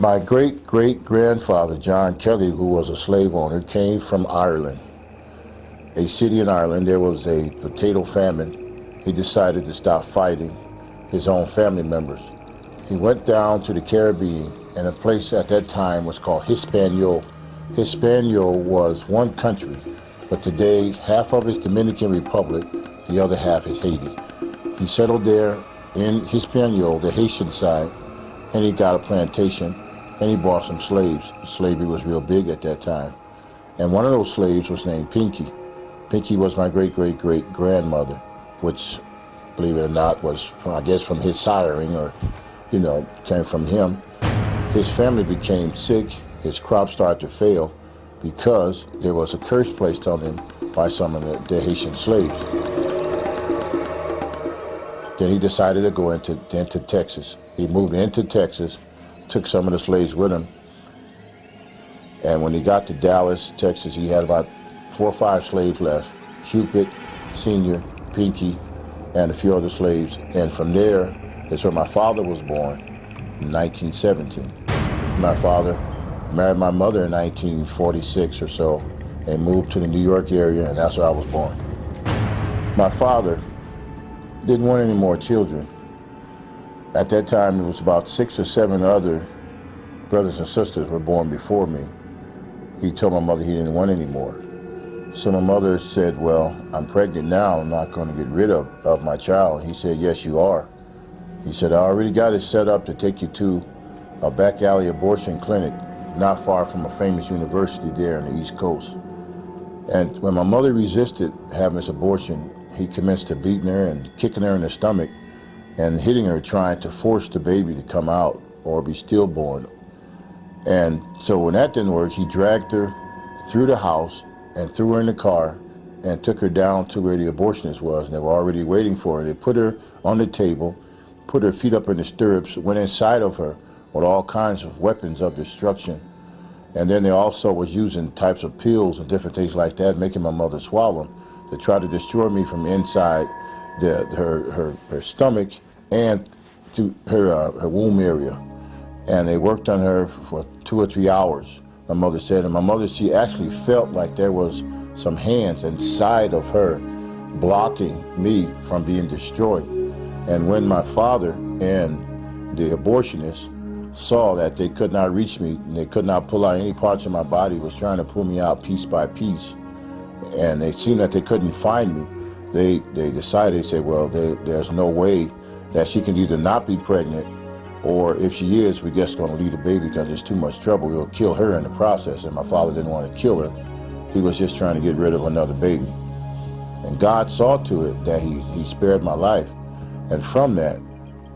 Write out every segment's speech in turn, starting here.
My great-great-grandfather, John Kelley, who was a slave owner, came from Ireland, a city in Ireland. There was a potato famine. He decided to stop fighting his own family members. He went down to the Caribbean, and a place at that time was called Hispaniola. Hispaniola was one country, but today half of it is Dominican Republic, the other half is Haiti. He settled there in Hispaniola, the Haitian side, and he got a plantation, and he bought some slaves. Slavery was real big at that time. And one of those slaves was named Pinky. Pinky was my great-great-great-grandmother, which, believe it or not, was, I guess, from his siring, or, you know, came from him. His family became sick. His crops started to fail because there was a curse placed on him by some of the Haitian slaves. Then he decided to go into Texas. He moved into Texas, took some of the slaves with him, and when he got to Dallas, Texas, he had about 4 or 5 slaves left: Cupid, Senior, Pinky, and a few other slaves. And from there is where my father was born in 1917. My father married my mother in 1946 or so and moved to the New York area, and that's where I was born. My father didn't want any more children. At that time, there was about 6 or 7 other brothers and sisters were born before me. He told my mother he didn't want any more. So my mother said, well, I'm pregnant now, I'm not going to get rid of my child. He said, yes, you are. He said, I already got it set up to take you to a back alley abortion clinic not far from a famous university there on the East Coast. And when my mother resisted having this abortion, he commenced to beating her and kicking her in the stomach and hitting her, trying to force the baby to come out or be stillborn. And so when that didn't work, he dragged her through the house and threw her in the car and took her down to where the abortionist was, and they were already waiting for her. They put her on the table, put her feet up in the stirrups, went inside of her with all kinds of weapons of destruction. And then they also was using types of pills and different things like that, making my mother swallow them to try to destroy me from inside her stomach and to her womb area. And they worked on her for 2 or 3 hours, my mother said. And my mother, she actually felt like there was some hands inside of her blocking me from being destroyed. And when my father and the abortionist saw that they could not reach me, and they could not pull out any parts of my body, was trying to pull me out piece by piece, and they seen that they couldn't find me, they decided, they said, well, there's no way that she can either not be pregnant, or if she is, we're just going to leave the baby because it's too much trouble. We'll kill her in the process. And my father didn't want to kill her. He was just trying to get rid of another baby. And God saw to it that he spared my life. And from that,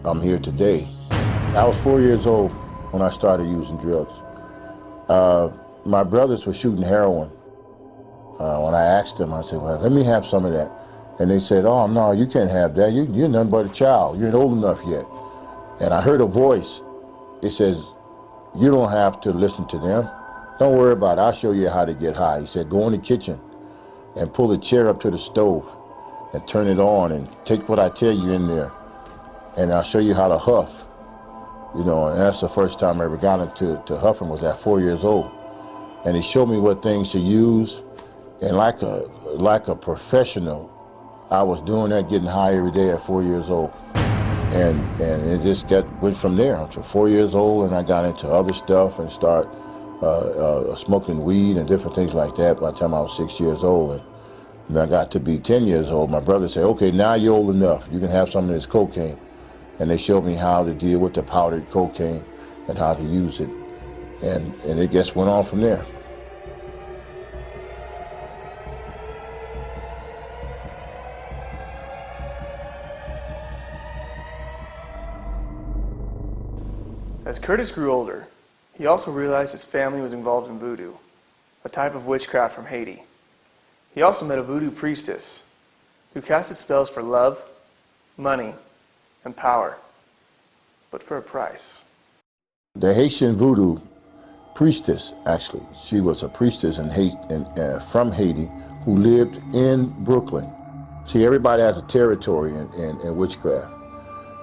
I'm here today. I was 4 years old when I started using drugs. My brothers were shooting heroin. When I asked them, I said, well, let me have some of that. And they said, oh, no, you can't have that. You're nothing but a child. You ain't old enough yet. And I heard a voice. It says, you don't have to listen to them. Don't worry about it. I'll show you how to get high. He said, go in the kitchen and pull the chair up to the stove and turn it on and take what I tell you in there. And I'll show you how to huff. You know, and that's the first time I ever got into huffing, was at 4 years old. And he showed me what things to use. And like a professional, I was doing that, getting high every day at 4 years old. And it just went from there until 4 years old, and I got into other stuff and start smoking weed and different things like that by the time I was 6 years old. And I got to be 10 years old. My brother said, okay, now you're old enough. You can have some of this cocaine. And they showed me how to deal with the powdered cocaine and how to use it. And it just went on from there. As Curtis grew older, he also realized his family was involved in voodoo, a type of witchcraft from Haiti. He also met a voodoo priestess who casted spells for love, money, and power, but for a price. The Haitian voodoo priestess, actually, she was a priestess from Haiti who lived in Brooklyn. See, everybody has a territory in witchcraft.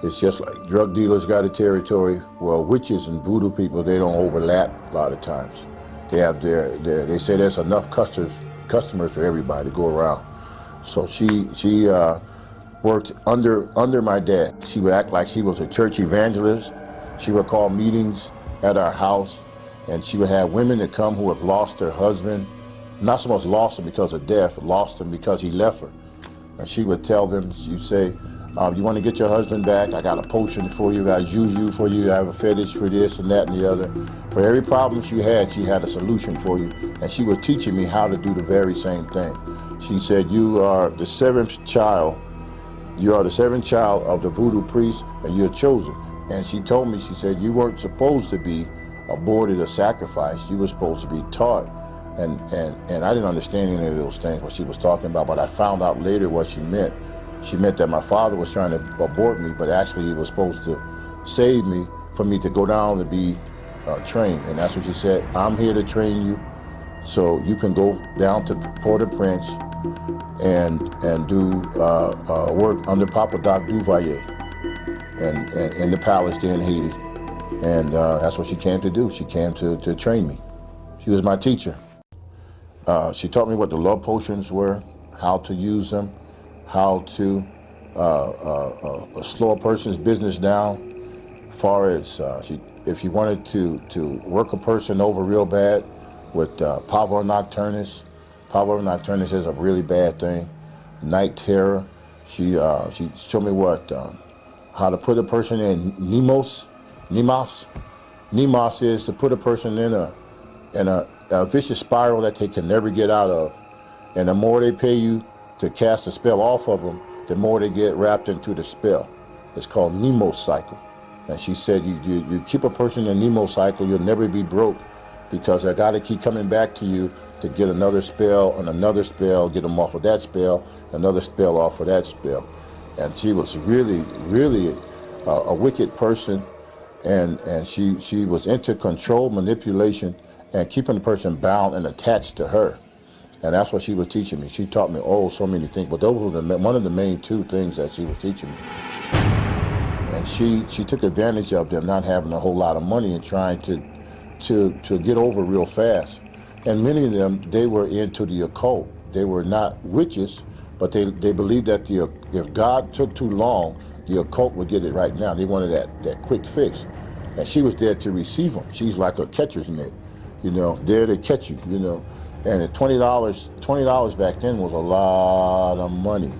It's just like drug dealers got a territory. Well, witches and voodoo people, they don't overlap a lot of times. They have they say there's enough customers for everybody to go around. So she worked under my dad. She would act like she was a church evangelist. She would call meetings at our house, and she would have women that come who have lost their husband, not so much lost him because of death, lost him because he left her. And she would tell them, she'd say, you want to get your husband back? I got a potion for you, I got juju for you, I have a fetish for this and that and the other. For every problem she had a solution for you. And she was teaching me how to do the very same thing. She said, you are the seventh child. You are the seventh child of the voodoo priest, and you're chosen. And she told me, she said, you weren't supposed to be aborted or sacrificed. You were supposed to be taught. And I didn't understand any of those things, what she was talking about, but I found out later what she meant. She meant that my father was trying to abort me, but actually he was supposed to save me for me to go down to be trained. And that's what she said. I'm here to train you, so you can go down to Port-au-Prince and do work under Papa Doc Duvalier and in the palace there in Haiti. And that's what she came to do. She came to train me. She was my teacher. She taught me what the love potions were, how to use them, how to slow a person's business down. As far as if you wanted to work a person over real bad with pavor nocturnus. Pavor nocturnus is a really bad thing. Night terror. She showed me how to put a person in Nemos. Nemos is to put a person in a vicious spiral that they can never get out of. And the more they pay you to cast a spell off of them, the more they get wrapped into the spell. It's called Nemos cycle. And she said, you keep a person in Nemos cycle, you'll never be broke, because I got to keep coming back to you to get another spell and another spell, get them off of that spell, another spell off of that spell. And she was really, really a wicked person, and she was into control, manipulation, and keeping the person bound and attached to her. And that's what she was teaching me. She taught me, so many things, but those were one of the main two things that she was teaching me. And she took advantage of them not having a whole lot of money and trying to get over real fast. And many of them, they were into the occult. They were not witches, but they believed that if God took too long, the occult would get it right now. They wanted that quick fix. And she was there to receive them. She's like a catcher's mitt, there to catch you, And at $20 back then was a lot of money,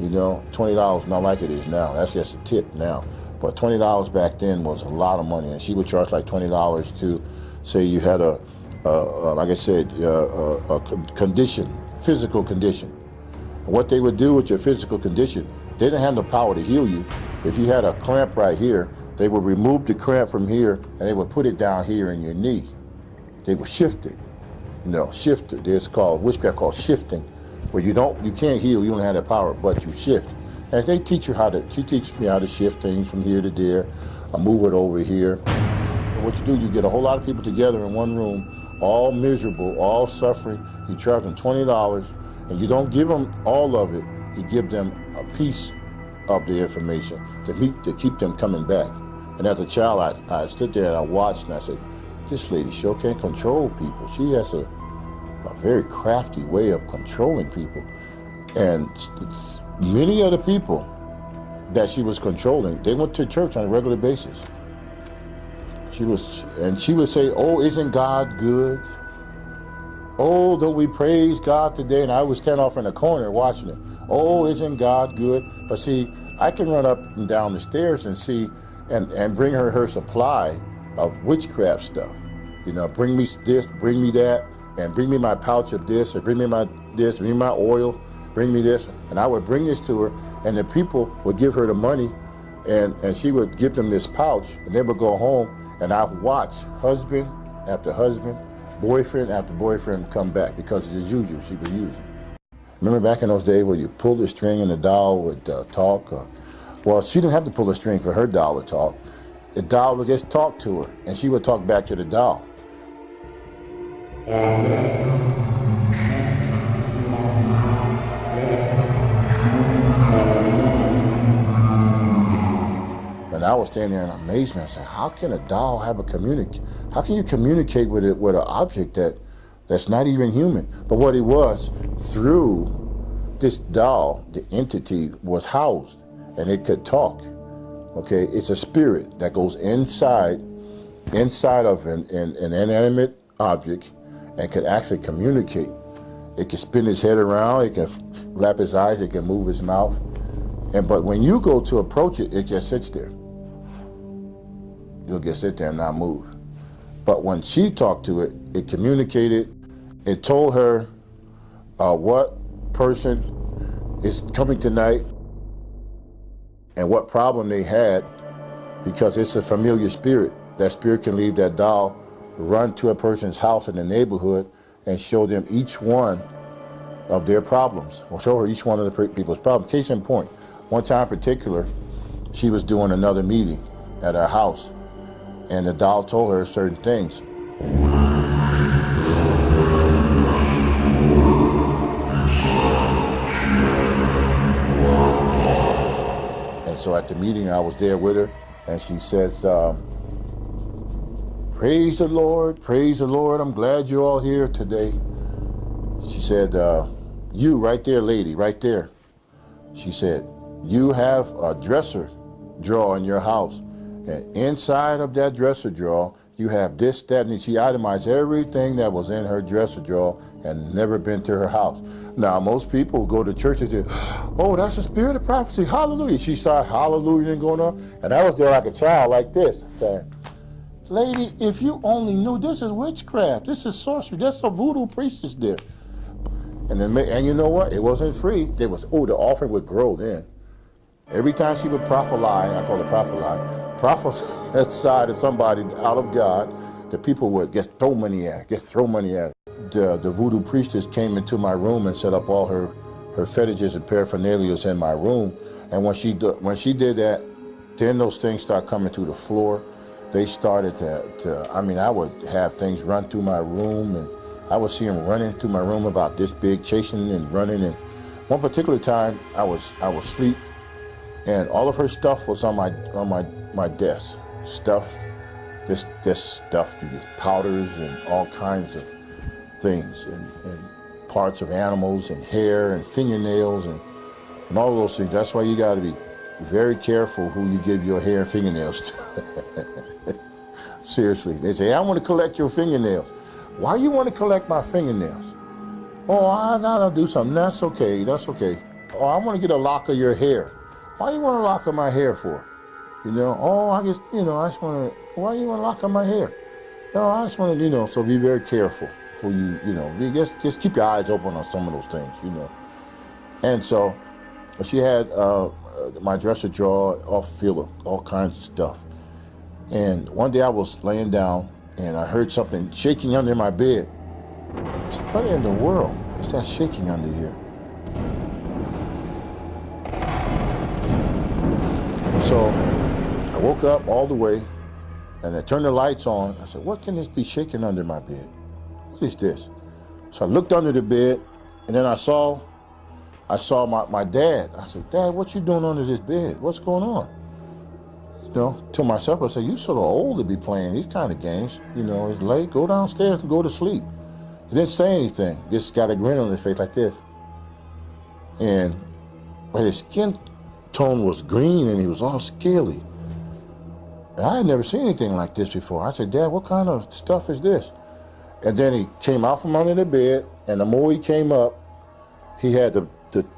$20 not like it is now. That's just a tip now. But $20 back then was a lot of money, and she would charge like $20 to say you had like I said, a condition, physical condition. What they would do with your physical condition, they didn't have the power to heal you. If you had a cramp right here, they would remove the cramp from here and they would put it down here in your knee. They would shift it. Shift it. There's witchcraft called shifting, where you can't heal, you don't have that power, but you shift. And she teaches me how to shift things from here to there. I move it over here. And what you do, you get a whole lot of people together in one room, all miserable, all suffering. You charge them $20, and you don't give them all of it. You give them a piece of the information to keep them coming back. And as a child, I stood there and I watched, and I said, this lady sure can control people. She has a very crafty way of controlling people. And many of the people that she was controlling, they went to church on a regular basis. She would say, isn't God good? Oh, don't we praise God today? And I would stand off in the corner watching it. Oh, isn't God good? But see, I can run up and down the stairs and see and bring her supply of witchcraft stuff. Bring me this, bring me that, and bring me my pouch of this, or bring me bring me my oil, bring me this. And I would bring this to her, and the people would give her the money, and she would give them this pouch, and they would go home, and I'd watch husband after husband, boyfriend after boyfriend come back, because it's juju she was using. Remember back in those days where you pulled the string and the doll would talk? Well, she didn't have to pull the string for her doll to talk. The doll would just talk to her, and she would talk back to the doll. And I was standing there in amazement. I said, how can a doll have how can you communicate with an object that's not even human? But what it was, through this doll, the entity was housed and it could talk. Okay, it's a spirit that goes inside of an inanimate object and can actually communicate. It can spin his head around, it can flap his eyes, it can move his mouth. But when you go to approach it, it just sits there. You'll just sit there and not move. But when she talked to it, it communicated. It told her what person is coming tonight and what problem they had, because it's a familiar spirit. That spirit can leave that doll, run to a person's house in the neighborhood, and show them each one of their problems, or show her each one of the people's problems. Case in point, one time in particular, she was doing another meeting at her house, and the doll told her certain things. And so at the meeting, I was there with her, and she says, praise the Lord, I'm glad you're all here today. She said, you right there, lady, right there. She said, you have a dresser drawer in your house, and inside of that dresser drawer, you have this, that, and she itemized everything that was in her dresser drawer and never been to her house. Now, most people go to church and say, oh, that's the spirit of prophecy, hallelujah. She started hallelujah and going on, and I was there like a child like this, saying, lady, if you only knew, this is witchcraft, this is sorcery, that's a voodoo priestess there. And you know what? It wasn't free. The offering would grow then. Every time she would prophesy, I call it prophesy to somebody out of God, the people would just throw money at her, The voodoo priestess came into my room and set up all her fetishes and paraphernalia in my room. And when she did that, then those things start coming through the floor. They started I would have things run through my room, and I would see them running through my room about this big, chasing and running. And one particular time, I was asleep, and all of her stuff was on my desk. This stuff, powders and all kinds of things, and parts of animals and hair and fingernails and all of those things. That's why you got to be very careful who you give your hair and fingernails to. Seriously, they say, I want to collect your fingernails. Why you want to collect my fingernails? Oh, I gotta do something. That's okay. Oh, I want to get a lock of your hair. Why you want a lock of my hair for? Oh, I just want to, why you want a lock of my hair? No, I just want to, so be very careful who just keep your eyes open on some of those things, And so she had my dresser drawer off filled with all kinds of stuff. And one day I was laying down and I heard something shaking under my bed. I said, what in the world is that shaking under here? So I woke up all the way and I turned the lights on. I said, what can this be shaking under my bed? What is this? So I looked under the bed, and then I saw my dad. I said, Dad, what you doing under this bed? What's going on? To myself, I said, you sort of old to be playing these kind of games. It's late, go downstairs and go to sleep. He didn't say anything, just got a grin on his face like this. But his skin tone was green and he was all scaly. And I had never seen anything like this before. I said, Dad, what kind of stuff is this? And then he came out from under the bed, and the more he came up, he had the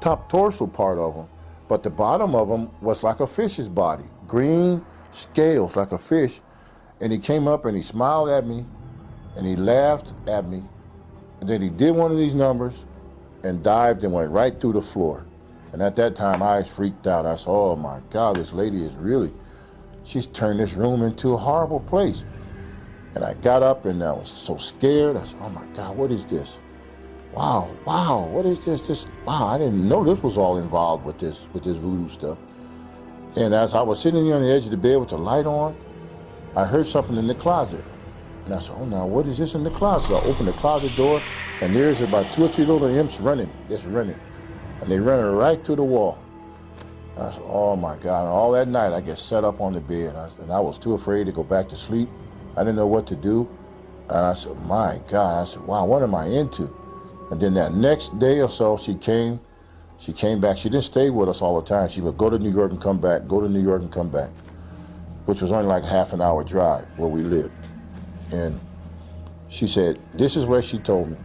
top torso part of him, but the bottom of him was like a fish's body, green scales like a fish. And he came up and he smiled at me and he laughed at me, and then he did one of these numbers and dived and went right through the floor. And at that time I freaked out. I said, oh my God, this lady she's turned this room into a horrible place. And I got up and I was so scared. I said, oh my God, what is this? Wow, what is this? Wow, I didn't know this was all involved with this voodoo stuff. And as I was sitting here on the edge of the bed with the light on, I heard something in the closet. And I said, oh, now what is this in the closet? I opened the closet door, and there's about 2 or 3 little imps running, just running. And they run right through the wall. I said, oh my God. And all that night I get set up on the bed, and I was too afraid to go back to sleep. I didn't know what to do. And I said, my God. I said, wow, what am I into? And then that next day or so, she came back. She didn't stay with us all the time. She would go to New York and come back, go to New York and come back, which was only like half an hour drive where we lived. And she said, this is what she told me.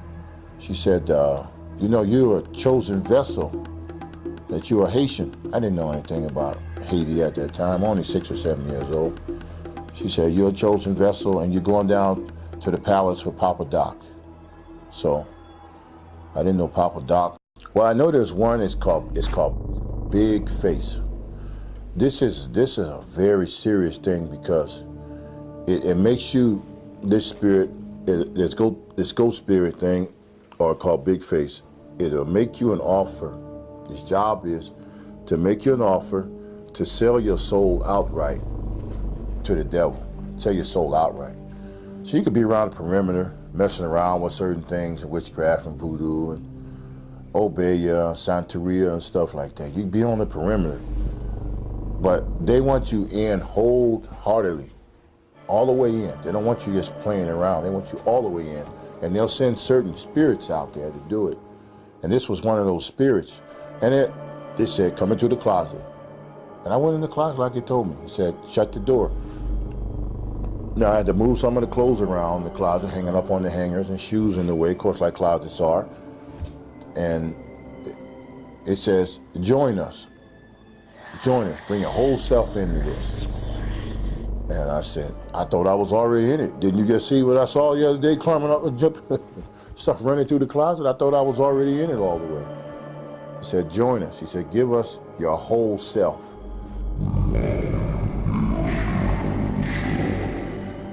She said, you know, you're a chosen vessel, that you're a Haitian. I didn't know anything about Haiti at that time, only 6 or 7 years old. She said, you're a chosen vessel and you're going down to the palace with Papa Doc. So I didn't know Papa Doc. Well, I know there's one, it's called Big Face. This is a very serious thing because it makes you, this spirit, this ghost spirit thing, or called Big Face, it'll make you an offer. His job is to make you an offer to sell your soul outright to the devil. Sell your soul outright. So you could be around the perimeter, messing around with certain things, and witchcraft and voodoo and obeya, santeria and stuff like that. You can be on the perimeter. But they want you in wholeheartedly, all the way in. They don't want you just playing around. They want you all the way in. And they'll send certain spirits out there to do it. And this was one of those spirits. And they said, come into the closet. And I went in the closet like he told me. He said, shut the door. Now I had to move some of the clothes around the closet, hanging up on the hangers, and shoes in the way, of course, like closets are. And it says, join us. Join us. Bring your whole self into this. And I said, I thought I was already in it. Didn't you just see what I saw the other day, climbing up and jumping, stuff running through the closet? I thought I was already in it all the way. He said, join us. He said, give us your whole self.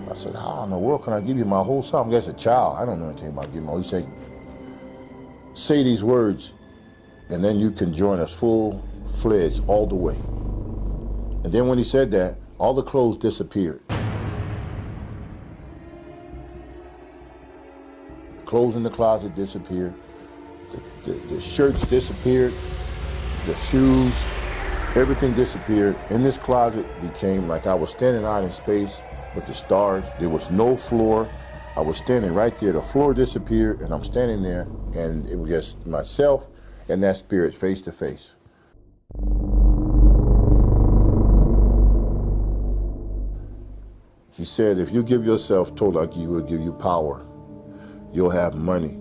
I said, how in the world can I give you my whole self? I'm just a child. I don't know anything about giving my whole. He said, say these words, and then you can join us full-fledged all the way. And then when he said that, all the clothes disappeared. The clothes in the closet disappeared. The shirts disappeared. The shoes, everything disappeared. In this closet became like I was standing out in space with the stars. There was no floor. I was standing right there. The floor disappeared, and I'm standing there, and it was just myself and that spirit face to face. He said, if you give yourself totally, he will give you power. You'll have money.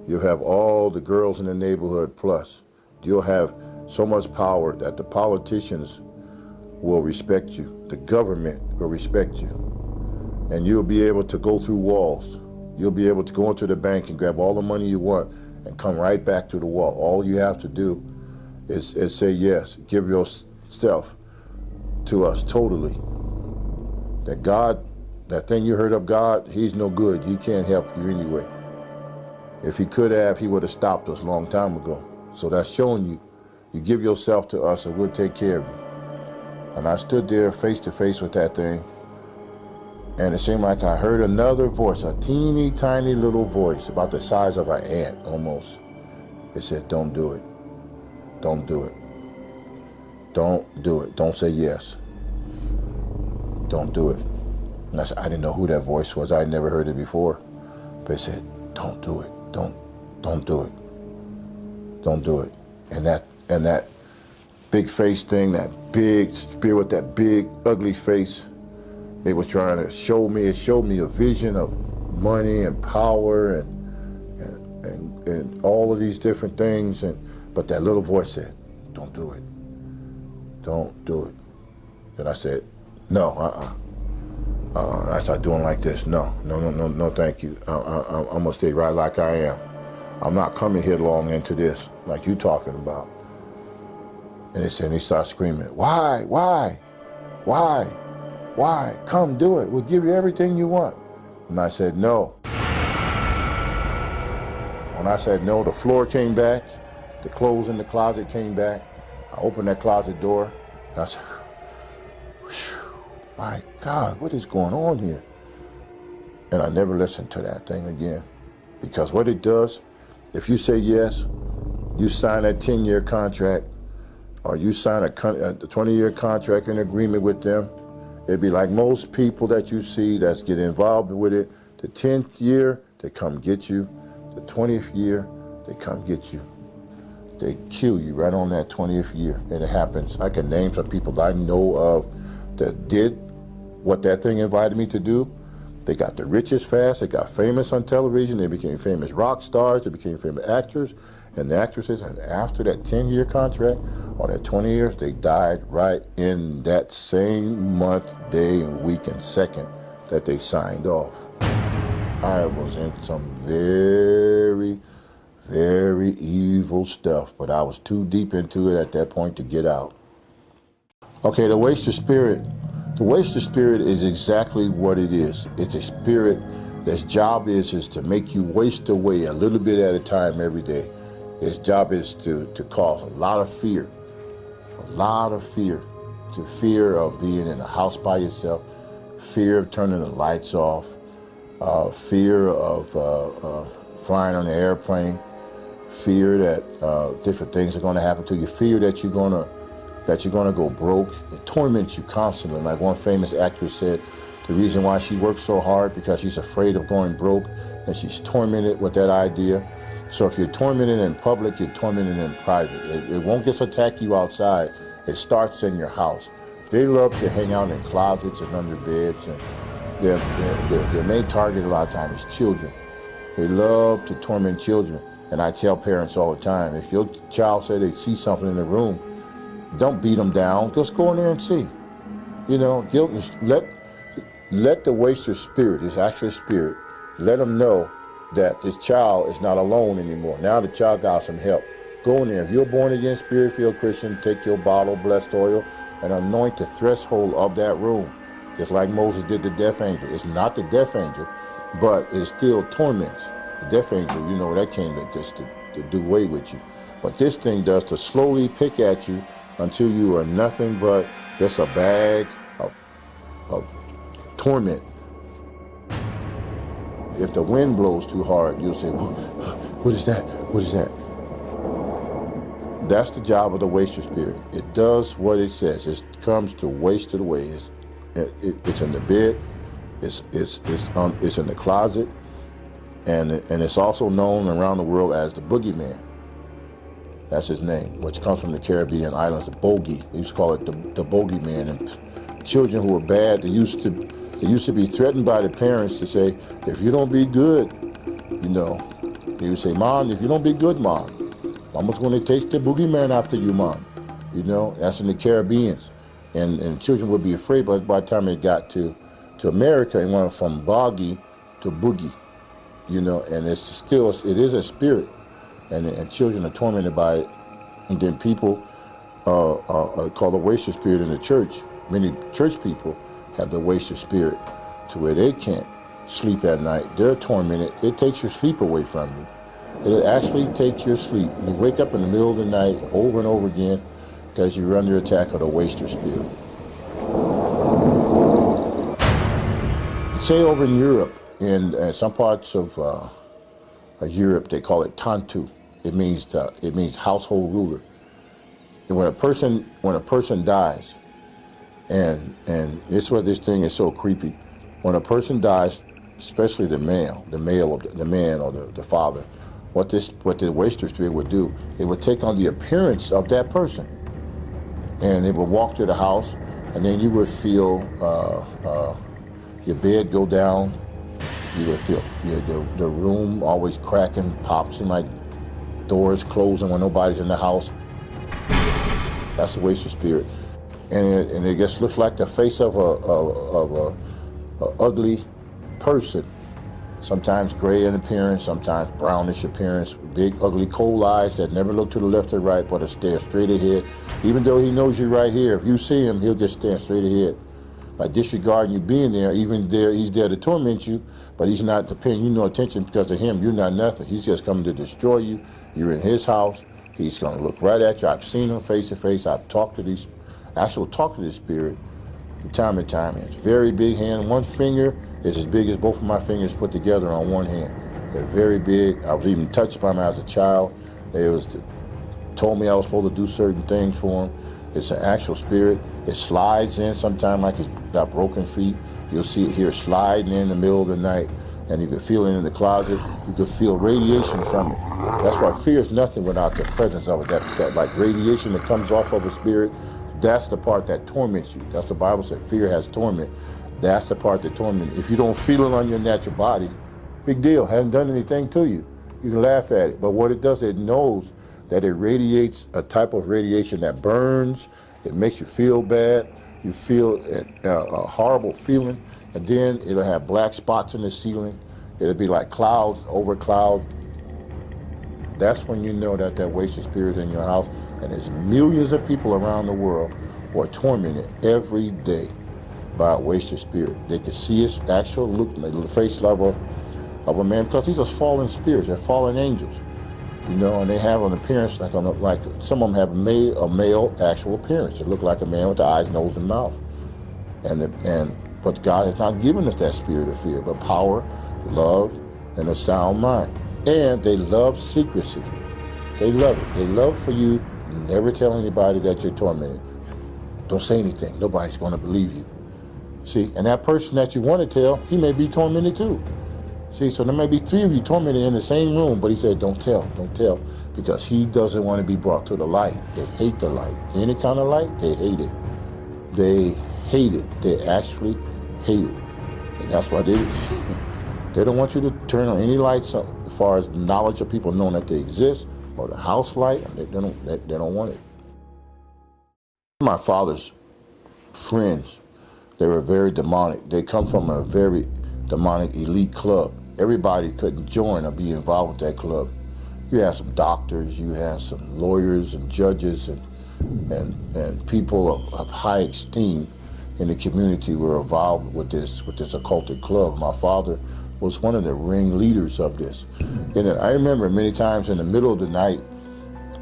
You'll have all the girls in the neighborhood plus. You'll have so much power that the politicians will respect you. The government will respect you. And you'll be able to go through walls. You'll be able to go into the bank and grab all the money you want and come right back to the wall. All you have to do is say yes. Give yourself to us totally. That God, that thing you heard of God, he's no good. He can't help you anyway. If he could have, he would have stopped us a long time ago. So that's showing you, you give yourself to us and we'll take care of you. And I stood there face to face with that thing, and it seemed like I heard another voice, a teeny tiny little voice, about the size of an ant almost. It said, don't do it. Don't do it. Don't do it. Don't say yes. Don't do it. And I didn't know who that voice was. I had never heard it before. But it said, don't do it. Don't do it. Don't do it. And that big face thing, that big spirit with that big ugly face, they was trying to show me, it showed me a vision of money and power and all of these different things. But that little voice said, don't do it. Don't do it. And I said, no, I started doing like this. No, thank you. I'm gonna stay right like I am. I'm not coming here long into this, like you talking about. And they said, and he started screaming, why? Come do it. We'll give you everything you want. And I said, no. When I said no, the floor came back, the clothes in the closet came back. I opened that closet door, and I said, my God, what is going on here? And I never listened to that thing again. Because what it does, if you say yes, you sign that 10-year contract, or you sign a 20-year contract and agreement with them, it'd be like most people that you see that's getting involved with it. The 10th year, they come get you. The 20th year, they come get you. They kill you right on that 20th year, and it happens. I can name some people that I know of that did what that thing invited me to do. They got the richest fast, they got famous on television, they became famous rock stars, they became famous actors and actresses, and after that 10-year contract, or that 20 years, they died right in that same month, day, and week, and second that they signed off. I was in some very, very evil stuff, but I was too deep into it at that point to get out. Okay, the waster spirit. The waster spirit is exactly what it is. It's a spirit that's job is to make you waste away a little bit at a time every day. Its job is to cause a lot of fear, to fear of being in a house by yourself, fear of turning the lights off, fear of flying on the airplane, fear that different things are going to happen to you, fear that you're going to go broke. It torments you constantly. Like one famous actress said, the reason why she works so hard because she's afraid of going broke, and she's tormented with that idea. So if you're tormented in public, you're tormented in private. It won't just attack you outside. It starts in your house. They love to hang out in closets and under beds, and their main target a lot of times is children. They love to torment children. And I tell parents all the time, if your child say they see something in the room, don't beat them down. Just go in there and see. You know, let the waster spirit, this actual spirit, let them know that this child is not alone anymore. Now the child got some help. Go in there. If you're a born-again, spirit-filled Christian, take your bottle of blessed oil and anoint the threshold of that room, just like Moses did the death angel. It's not the death angel, but it still torments. The death angel, you know, that came to do away with you. But this thing does to slowly pick at you until you are nothing but just a bag of torment. If the wind blows too hard, you'll say, what is that? What is that? That's the job of the waster spirit. It does what it says. It comes to waste it away. It's in the bed. It's in the closet, and it's also known around the world as the boogeyman. That's his name, which comes from the Caribbean islands, the bogey. They used to call it the bogeyman. And children who were bad, they used to be threatened by the parents to say, if you don't be good, you know, they would say, Mom, if you don't be good, Mom, Mama's going to take the boogeyman after you, Mom. You know, that's in the Caribbean. And children would be afraid, but by the time they got to America, it went from boggy to boogie, you know, and it is a spirit, and children are tormented by it. And then people call the waster spirit in the church. Many church people have the waster spirit to where they can't sleep at night. They're tormented. It takes your sleep away from you. It'll actually take your sleep. You wake up in the middle of the night over and over again because you're under attack of the waster spirit. Say over in Europe, in some parts of Europe, they call it tantu. It means household ruler. And when a person dies, and it's where this thing is so creepy. When a person dies, especially the man or the father, what the waster spirit would do, it would take on the appearance of that person, and it would walk to the house, and then you would feel your bed go down. You would feel the room always cracking, pops, and like doors closing when nobody's in the house. That's the waster spirit. And it just looks like the face of a ugly person. Sometimes gray in appearance, sometimes brownish appearance, big ugly cold eyes that never look to the left or right but stare straight ahead. Even though he knows you right here, if you see him, he'll just stand straight ahead. By disregarding you being there, even there, he's there to torment you, but he's not paying you no attention because to him, you're not nothing. He's just coming to destroy you. You're in his house. He's going to look right at you. I've seen him face to face. I've talked to this spirit from time to time. It's very big hand. One finger is as big as both of my fingers put together on one hand. They're very big. I was even touched by them as a child. It was told me I was supposed to do certain things for him. It's an actual spirit. It slides in sometime like it's got broken feet. You'll see it here sliding in the middle of the night, and you can feel it in the closet. You can feel radiation from it. That's why fear is nothing without the presence of it. That like radiation that comes off of a spirit, that's the part that torments you. That's what the Bible said. Fear has torment. That's the part that torments you. If you don't feel it on your natural body, big deal. Hasn't done anything to you. You can laugh at it. But what it does, it knows that it radiates a type of radiation that burns. It makes you feel bad. You feel a horrible feeling. And then it'll have black spots in the ceiling. It'll be like clouds over clouds. That's when you know that that wasted spirit is in your house. And there's millions of people around the world who are tormented every day by a wasted spirit. They can see its actual look, the face level of a man, because these are fallen spirits. They're fallen angels, you know, and they have an appearance like some of them have a male actual appearance. They look like a man with the eyes, nose, and mouth. But God has not given us that spirit of fear, but power, love, and a sound mind. And they love secrecy. They love it. They love for you never tell anybody that you're tormented. Don't say anything. Nobody's going to believe you. See, and that person that you want to tell, he may be tormented too. See, so there may be three of you tormented in the same room, but he said, don't tell, because he doesn't want to be brought to the light. They hate the light. Any kind of light, they hate it. They hate it. They actually hate it. And that's why they don't want you to turn on any lights up as far as knowledge of people knowing that they exist, or the house light. They don't want it. My father's friends, they were very demonic. They come from a very demonic elite club. Everybody couldn't join or be involved with that club. You had some doctors, you had some lawyers and judges and people of high esteem in the community were involved with this occultic club. My father was one of the ringleaders of this. And I remember many times in the middle of the night,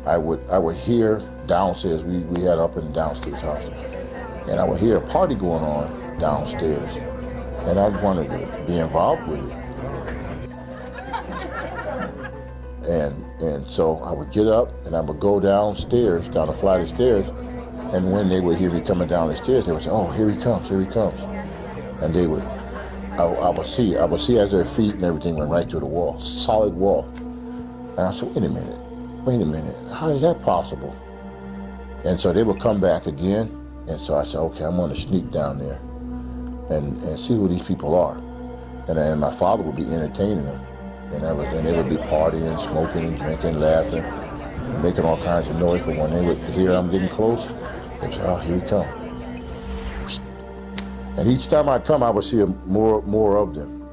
I would hear downstairs. We had up in the downstairs house, and I would hear a party going on downstairs, and I wanted to be involved with it. And so I would get up and I would go downstairs, down the flight of stairs, and when they would hear me coming down the stairs, they would say, "Oh, here he comes, here he comes," and they would. I would see as their feet and everything went right through the wall, solid wall. And I said, wait a minute, how is that possible? And so they would come back again, and so I said, okay, I'm gonna sneak down there and see who these people are. And then my father would be entertaining them, and they would be partying, smoking, and drinking, laughing, and making all kinds of noise, but when they would hear I'm getting close, they'd say, oh, here we come. And each time I come, I would see more of them.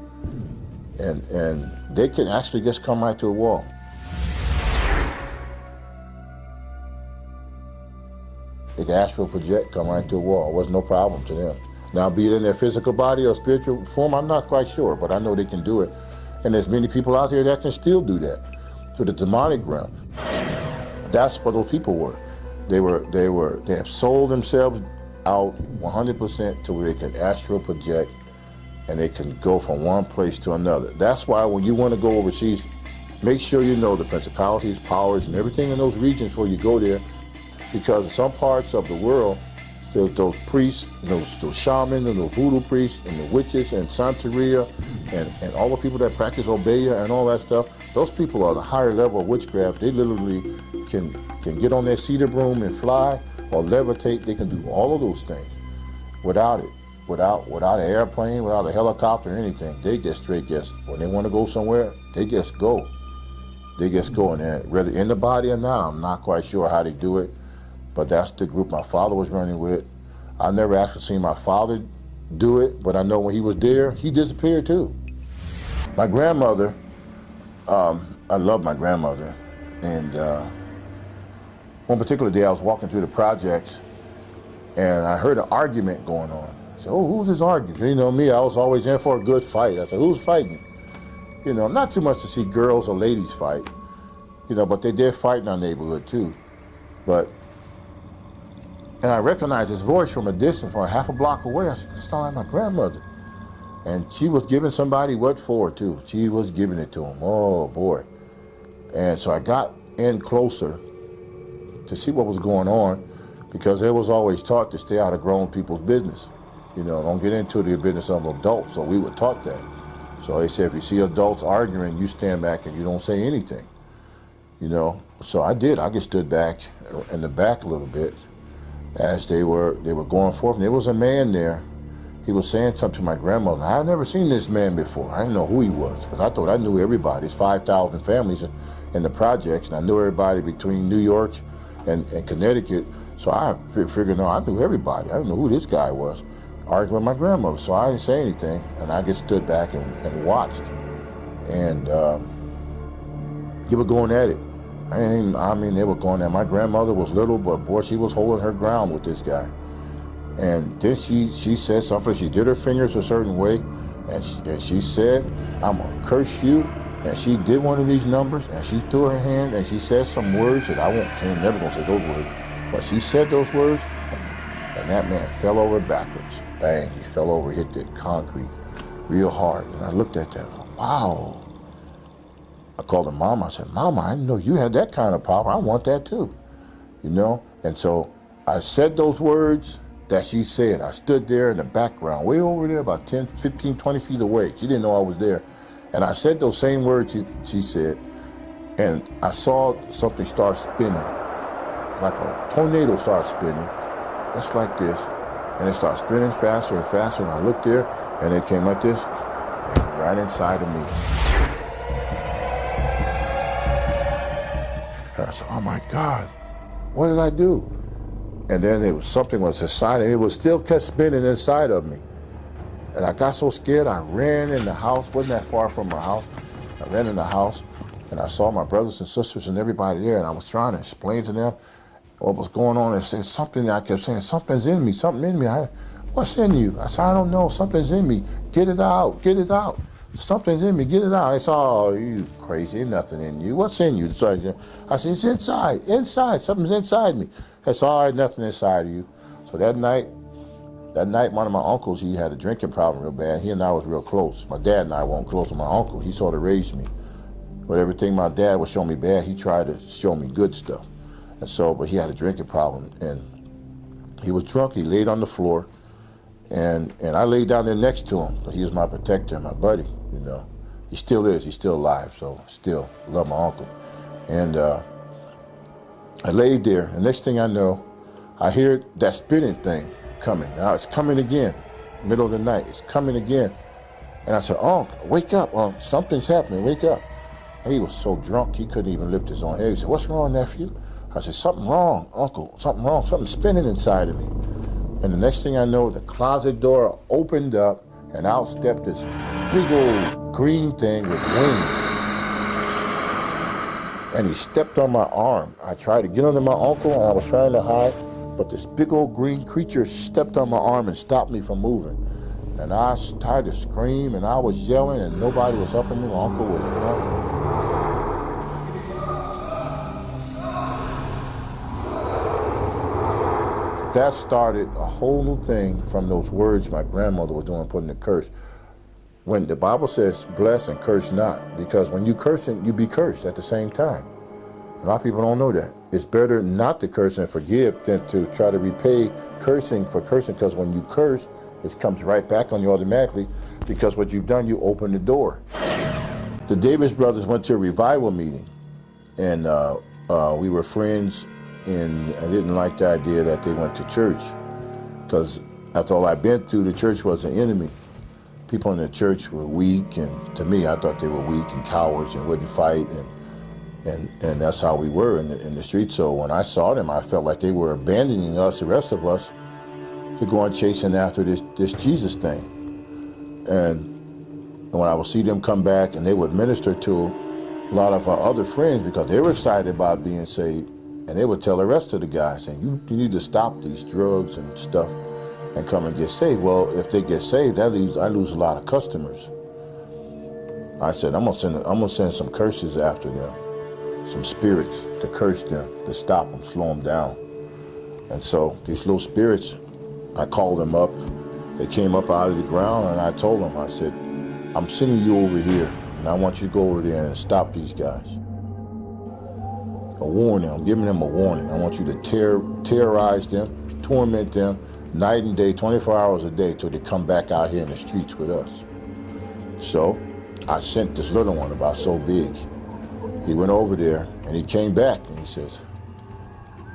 And they can actually just come right to a wall. They can astral project, come right to a wall. It was no problem to them. Now, be it in their physical body or spiritual form, I'm not quite sure, but I know they can do it. And there's many people out there that can still do that to the demonic realm. That's what those people were. They have sold themselves out 100% to where they can astral project and they can go from one place to another. That's why when you want to go overseas, make sure you know the principalities, powers, and everything in those regions before you go there, because in some parts of the world, there's those priests, those shamans, and those voodoo priests, and the witches, and Santeria, and all the people that practice Obeya and all that stuff. Those people are the higher level of witchcraft. They literally can get on their cedar broom and fly, or levitate. They can do all of those things without an airplane, without a helicopter or anything. They just when they want to go somewhere, they just go. They just go, and whether in the body or not, I'm not quite sure how they do it, but that's the group my father was running with. I never actually seen my father do it, but I know when he was there, he disappeared too. My grandmother, I love my grandmother, and one particular day I was walking through the projects and I heard an argument going on. I said, oh, who's this arguing? You know me, I was always in for a good fight. I said, who's fighting? You know, not too much to see girls or ladies fight, but they did fight in our neighborhood too. And I recognized his voice from a distance, from a half a block away. I said, that sounds like my grandmother. And she was giving somebody what for too. She was giving it to him, oh boy. And so I got in closer, to see what was going on, because it was always taught to stay out of grown people's business. You know, don't get into the business of adults. So we were taught that. So they said, if you see adults arguing, you stand back and you don't say anything. You know, so I did. I just stood back in the back a little bit as they were going forth. And there was a man there. He was saying something to my grandmother. I had never seen this man before. I didn't know who he was, because I thought I knew everybody. There's 5,000 families in the projects, and I knew everybody between New York and Connecticut. So I figured, no, I knew everybody. I didn't know who this guy was, arguing with my grandmother. So I didn't say anything, and I just stood back and watched. And they were going at it. I mean, they were going at it. My grandmother was little, but boy, she was holding her ground with this guy. And then she said something. She did her fingers a certain way, and she said, "I'm gonna curse you." And she did one of these numbers, and she threw her hand, and she said some words that I'm never gonna say those words, but she said those words, and that man fell over backwards. Bang! He fell over, hit the concrete real hard. And I looked at that. Wow! I called her Mama. I said, "Mama, I didn't know you had that kind of power. I want that too." You know. And so I said those words that she said. I stood there in the background, way over there, about 10, 15, 20 feet away. She didn't know I was there. And I said those same words she said, and I saw something start spinning, like a tornado started spinning, just like this. And it started spinning faster and faster, and I looked there, and it came like this, and right inside of me. And I said, oh my God, what did I do? And then something was inside, and it was still kept spinning inside of me. And I got so scared, I ran in the house. Wasn't that far from my house. I ran in the house, and I saw my brothers and sisters and everybody there, and I was trying to explain to them what was going on. And said something, I kept saying, something's in me, something in me. What's in you? I said, I don't know, something's in me. Get it out, get it out. Something's in me, get it out. I said, oh, you crazy, ain't nothing in you. What's in you? So I said, it's inside, something's inside me. I said, all right, nothing inside of you. So that night, one of my uncles, he had a drinking problem real bad. He and I was real close. My dad and I weren't close with my uncle. He sort of raised me. But everything my dad was showing me bad, he tried to show me good stuff. And so, but he had a drinking problem, and he was drunk. He laid on the floor, and I laid down there next to him, because he was my protector and my buddy, you know. He still is. He's still alive, so still love my uncle. And I laid there, and next thing I know, I hear that spinning thing coming. Now it's coming again, middle of the night. It's coming again. And I said, Unc, wake up, Unc. Something's happening, wake up. And he was so drunk, he couldn't even lift his own head. He said, what's wrong, nephew? I said, something wrong, Uncle, something wrong. Something's spinning inside of me. And the next thing I know, the closet door opened up, and out stepped this big old green thing with wings. And he stepped on my arm. I tried to get under my uncle, and I was trying to hide, but this big old green creature stepped on my arm and stopped me from moving. And I started to scream, and I was yelling, and nobody was helping me. My uncle was drunk. That started a whole new thing from those words my grandmother was doing, putting the curse. When the Bible says, bless and curse not, because when you curse, you be cursed at the same time. A lot of people don't know that. It's better not to curse and forgive than to try to repay cursing for cursing, because when you curse, it comes right back on you automatically, because what you've done, you open the door. The Davis brothers went to a revival meeting, and we were friends, and I didn't like the idea that they went to church, because after all I'd been through, the church was an enemy. People in the church were weak, and to me, I thought they were weak and cowards and wouldn't fight, and that's how we were in the street. So when I saw them, I felt like they were abandoning us, the rest of us, to go on chasing after this Jesus thing. And when I would see them come back, and they would minister to a lot of our other friends, because they were excited about being saved, and they would tell the rest of the guys, saying, you need to stop these drugs and stuff and come and get saved. Well, if they get saved, I lose a lot of customers. I said, I'm gonna send some curses after them, some spirits to curse them, to stop them, slow them down. And so these little spirits, I called them up. They came up out of the ground, and I told them, I said, I'm sending you over here, and I want you to go over there and stop these guys. a warning. I'm giving them a warning. I want you to terrorize them, torment them, night and day, 24 hours a day, till they come back out here in the streets with us. So I sent this little one about so big. He went over there and he came back and he says,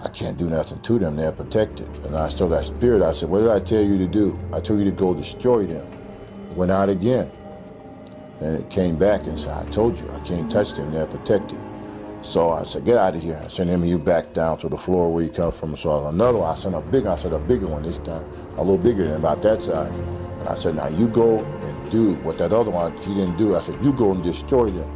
I can't do nothing to them, they're protected. And I told that spirit, I said, what did I tell you to do? I told you to go destroy them. He went out again. And it came back and said, I told you, I can't touch them, they're protected. So I said, get out of here. I sent him and you back down to the floor where you come from. So another one, I sent a bigger one this time, a little bigger than about that size. And I said, now you go and do what that other one, he didn't do. I said, you go and destroy them.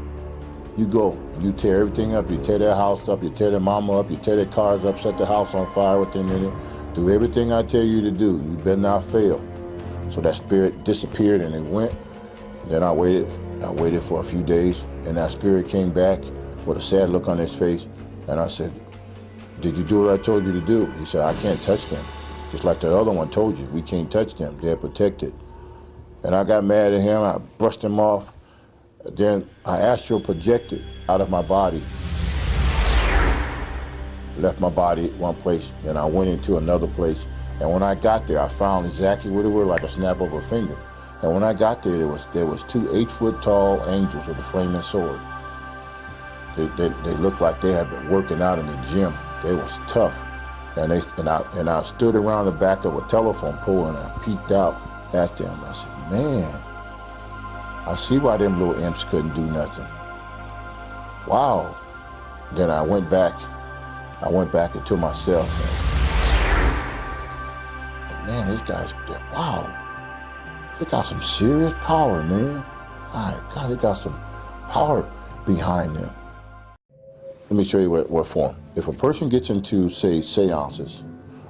You go and you tear everything up. You tear their house up, you tear their mama up, you tear their cars up, set the house on fire with them in it. Do everything I tell you to do. You better not fail. So that spirit disappeared and it went. Then I waited for a few days, and that spirit came back with a sad look on his face, and I said, did you do what I told you to do? He said, I can't touch them. Just like the other one told you, we can't touch them, they're protected. And I got mad at him, I brushed him off. Then I astral projected out of my body. Left my body at one place, and I went into another place. And when I got there, I found exactly what it was, like a snap of a finger. And when I got there, there was two 8-foot-tall angels with a flaming sword. They looked like they had been working out in the gym. They was tough. And I stood around the back of a telephone pole and I peeked out at them. I said, man, I see why them little imps couldn't do nothing. Wow. Then I went back into myself. And man, these guys, wow. They got some serious power, man. My God, they got some power behind them. Let me show you what form. If a person gets into, say, seances,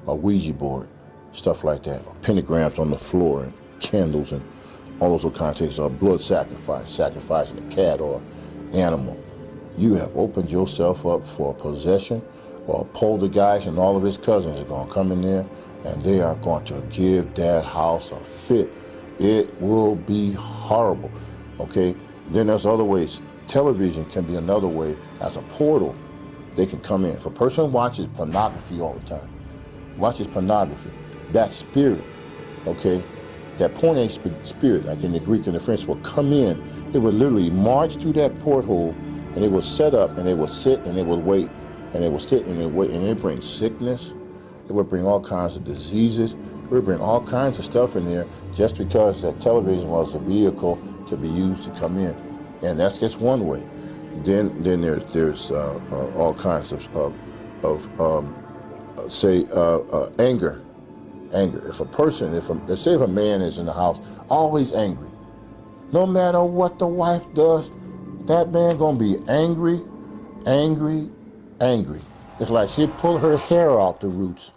a Ouija board, stuff like that, or pentagrams on the floor, and candles, and all those kind of things, or blood sacrifice, sacrificing a cat or animal, you have opened yourself up for possession, or a poltergeist and all of his cousins are going to come in there, and they are going to give that house a fit. It will be horrible, okay? Then there's other ways. Television can be another way. As a portal, they can come in. If a person watches pornography all the time, watches pornography, that spirit, okay, that porn spirit, like in the Greek and the French, will come in. It will literally march through that porthole, and it will set up, and it will sit, and it will wait, and it will sit, and it will wait, and it brings sickness. It will bring all kinds of diseases. It will bring all kinds of stuff in there just because that television was the vehicle to be used to come in. And that's just one way. Then there's all kinds of anger. Anger. If a person, let's say if a man is in the house, always angry, no matter what the wife does, that man gonna be angry, angry, angry. It's like she pulled her hair out the roots,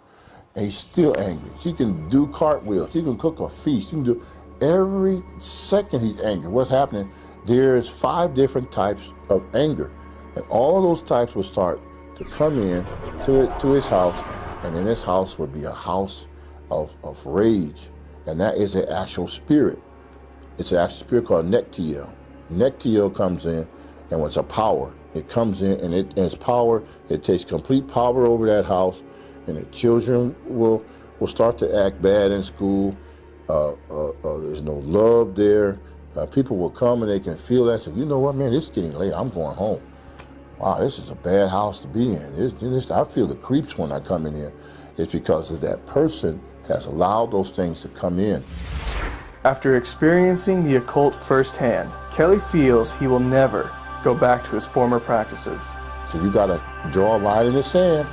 and he's still angry. She can do cartwheels. She can cook a feast. She can do every second he's angry. What's happening? There's 5 different types of anger, and all of those types will start to come in to his house, and in this house would be a house of rage, and that is an actual spirit. It's an actual spirit called Nektiel. Nektiel comes in, and it's a power. It comes in, and its power, it takes complete power over that house, and the children will start to act bad in school. There's no love there. People will come and they can feel that. Say, you know what, man, it's getting late. I'm going home. Wow, this is a bad house to be in. I feel the creeps when I come in here. It's because that person has allowed those things to come in. After experiencing the occult firsthand, Kelley feels he will never go back to his former practices. So you got to draw a line in the sand.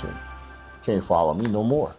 Say, you can't follow me no more.